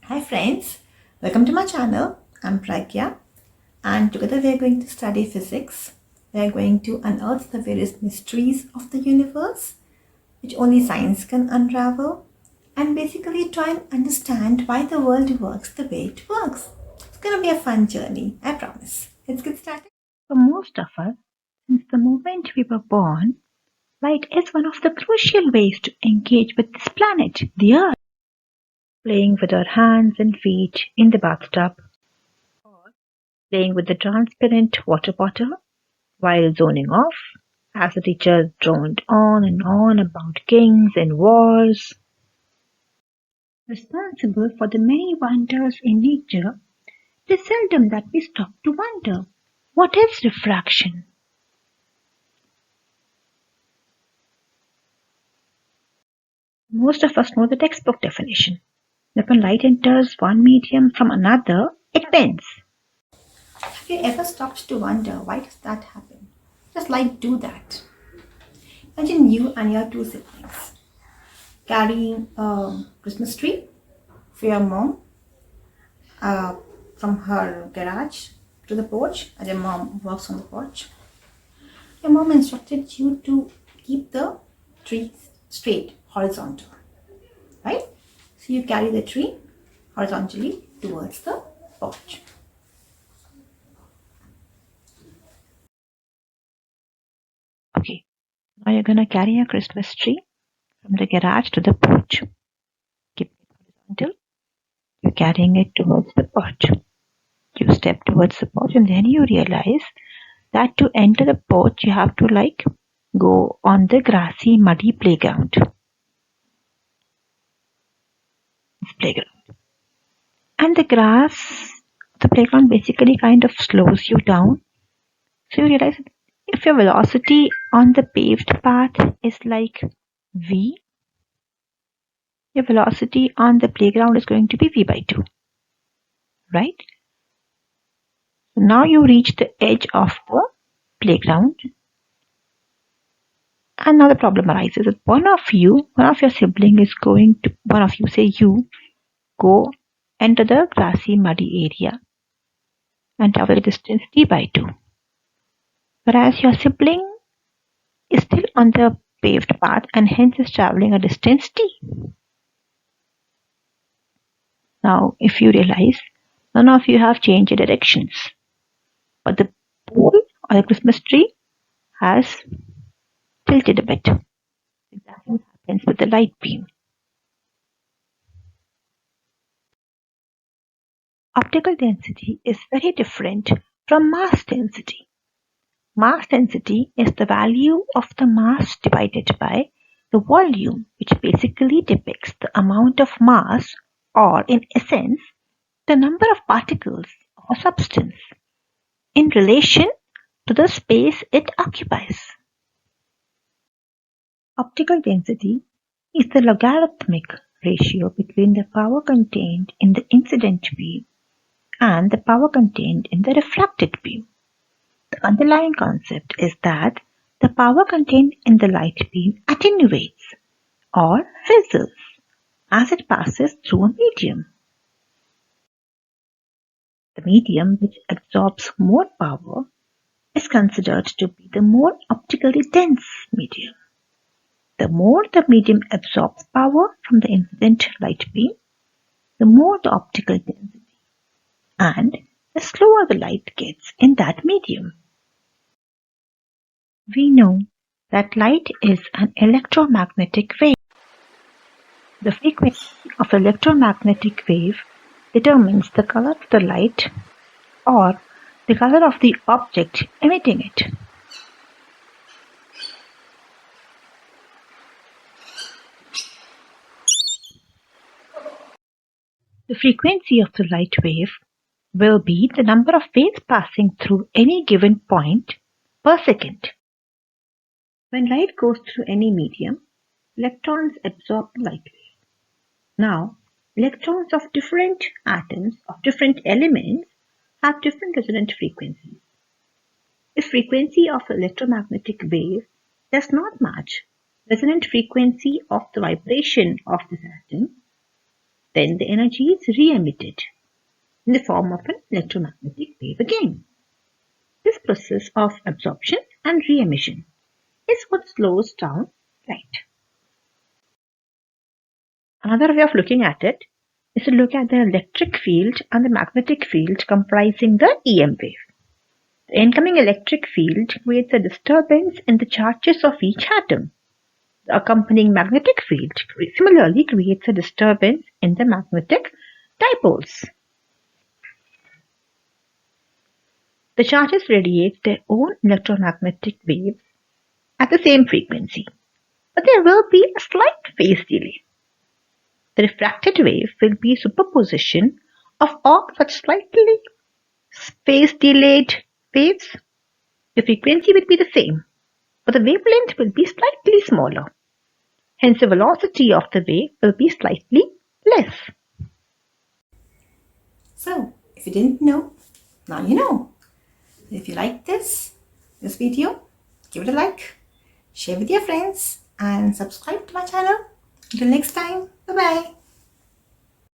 Hi friends, welcome to my channel. I'm Pragya and together we are going to study physics. We are going to unearth the various mysteries of the universe which only science can unravel and basically try and understand why the world works the way it works. It's going to be a fun journey, I promise. Let's get started. For most of us, since the moment we were born, light is one of the crucial ways to engage with this planet, the Earth. Playing with our hands and feet in the bathtub, or playing with the transparent water bottle while zoning off as the teacher droned on and on about kings and wars. Responsible for the many wonders in nature, it is seldom that we stop to wonder, what is refraction? Most of us know the textbook definition. When light enters one medium from another, it bends. Have you ever stopped to wonder why does that happen? Does light do that? Imagine you and your two siblings carrying a Christmas tree for your mom from her garage to the porch, as your mom works on the porch. Your mom instructed you to keep the tree straight, horizontal, right? So you carry the tree horizontally towards the porch. Okay, now you're gonna carry a Christmas tree from the garage to the porch. Keep it horizontal. You're carrying it towards the porch. You step towards the porch and then you realize that to enter the porch you have to go on the grassy, muddy playground. This playground. And the playground basically kind of slows you down. So you realize if your velocity on the paved path is like v, your velocity on the playground is going to be v by 2, right? So now you reach the edge of the playground, and now the problem arises that one of your sibling is going to, one of you, say you, go enter the grassy muddy area and travel the distance d by 2, whereas your sibling is still on the paved path and hence is traveling a distance t. Now if you realize none of you have changed your directions, but the pole or the Christmas tree has tilted a bit. Exactly what happens with the light beam. Optical density is very different from mass density. Mass density is the value of the mass divided by the volume, which basically depicts the amount of mass, or in essence, the number of particles or substance in relation to the space it occupies. Optical density is the logarithmic ratio between the power contained in the incident beam and the power contained in the refracted beam. The underlying concept is that the power contained in the light beam attenuates or fizzles as it passes through a medium. The medium which absorbs more power is considered to be the more optically dense medium. The more the medium absorbs power from the incident light beam, the more the optical density, and the slower the light gets in that medium. We know that light is an electromagnetic wave. The frequency of electromagnetic wave determines the color of the light or the color of the object emitting it. The frequency of the light wave will be the number of waves passing through any given point per second. When light goes through any medium, electrons absorb light wave. Now, electrons of different atoms, of different elements, have different resonant frequencies. If frequency of electromagnetic wave does not match resonant frequency of the vibration of this atom, Then the energy is re-emitted in the form of an electromagnetic wave again. This process of absorption and re-emission is what slows down light. Another way of looking at it is to look at the electric field and the magnetic field comprising the EM wave. The incoming electric field creates a disturbance in the charges of each atom. The accompanying magnetic field similarly creates a disturbance in the magnetic dipoles. The charges radiate their own electromagnetic waves at the same frequency, but there will be a slight phase delay. The refracted wave will be a superposition of all such slightly phase delayed waves. The frequency will be the same, but the wavelength will be slightly smaller. Hence, the velocity of the wave will be slightly less. So, if you didn't know, now you know. If you like this video, give it a like, share with your friends, and subscribe to my channel. Until next time, bye bye.